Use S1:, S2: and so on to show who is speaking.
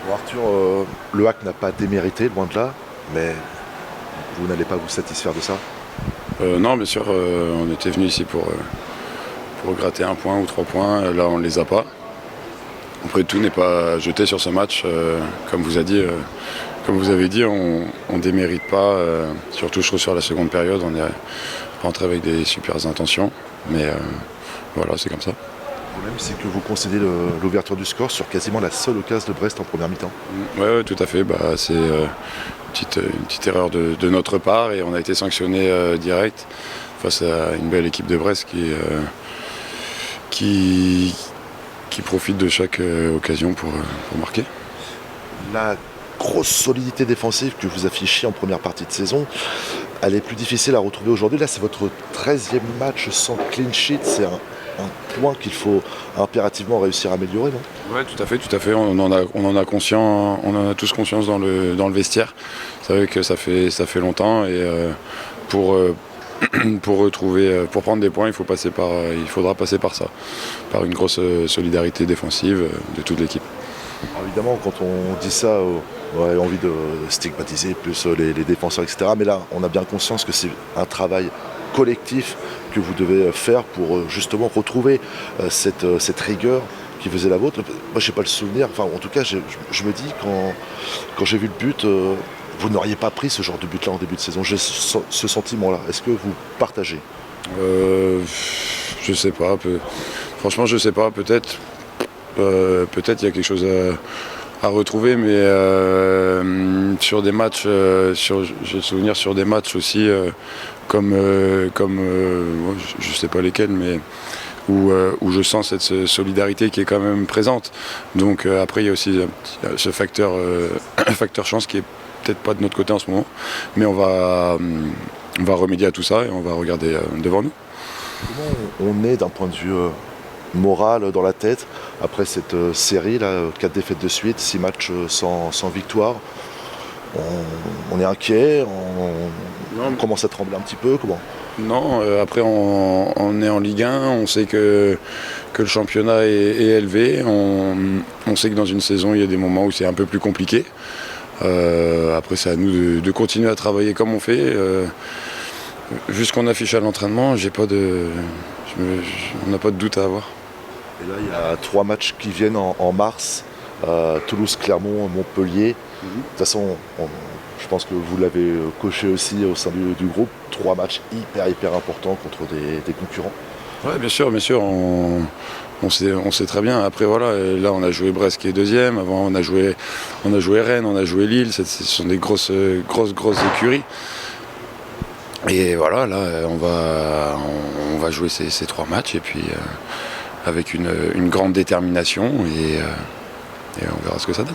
S1: Bon, Arthur, le hack n'a pas démérité, loin de là, mais vous n'allez pas vous satisfaire de ça?
S2: Non, bien sûr, on était venu ici pour gratter un point ou 3 points. Là, on ne les a pas. Après, tout n'est pas jeté sur ce match. Comme vous avez dit, on ne démérite pas. Surtout, je trouve, sur la seconde période, on est rentré avec des super intentions. Mais voilà, c'est comme ça.
S1: Le problème, c'est que vous concédez l'ouverture du score sur quasiment la seule occasion de Brest en première mi-temps.
S2: Ouais, tout à fait. C'est une petite erreur de notre part et on a été sanctionné direct face à une belle équipe de Brest qui profite de chaque occasion pour marquer.
S1: La grosse solidité défensive que vous affichez en première partie de saison, elle est plus difficile à retrouver aujourd'hui. Là, c'est votre 13e match sans clean sheet. C'est un point qu'il faut impérativement réussir à améliorer, non?
S2: Oui, tout à fait. On en a tous conscience dans le vestiaire. C'est vrai que ça fait longtemps et pour prendre des points, il faudra passer par ça, par une grosse solidarité défensive de toute l'équipe.
S1: Alors évidemment, quand on dit ça, on a envie de stigmatiser plus les défenseurs, etc. Mais là, on a bien conscience que c'est un travail collectif que vous devez faire pour justement retrouver cette rigueur qui faisait la vôtre. Moi, je n'ai pas le souvenir, enfin en tout cas, je me dis quand j'ai vu le but, vous n'auriez pas pris ce genre de but-là en début de saison. J'ai ce sentiment-là. Est-ce que vous partagez?
S2: Je sais pas. Franchement, je sais pas. Peut-être il y a quelque chose à retrouver, mais sur des matchs, j'ai le souvenir sur des matchs aussi comme je sais pas lesquels, mais où je sens cette solidarité qui est quand même présente. Donc après il y a aussi ce facteur chance qui est peut-être pas de notre côté en ce moment, mais on va remédier à tout ça et on va regarder devant nous.
S1: Comment on est d'un point de vue moral dans la tête après cette série là, 4 défaites de suite, 6 matchs sans victoire? On est inquiet, on commence à trembler un petit peu, comment?
S2: Non, après on est en Ligue 1, on sait que le championnat est élevé, on sait que dans une saison il y a des moments où c'est un peu plus compliqué. Après c'est à nous de continuer à travailler comme on fait. Vu ce qu'on affiche à l'entraînement, on n'a pas de doute à avoir.
S1: Et là il y a 3 matchs qui viennent en mars, Toulouse, Clermont, Montpellier. De toute façon, je pense que vous l'avez coché aussi au sein du groupe. 3 matchs hyper importants contre des concurrents.
S2: Oui, bien sûr, on sait très bien. Après voilà, là on a joué Brest qui est deuxième. Avant on a joué Rennes, on a joué Lille. Ce sont des grosses écuries. Et voilà, là on va jouer ces 3 matchs et puis avec une grande détermination et on verra ce que ça donne.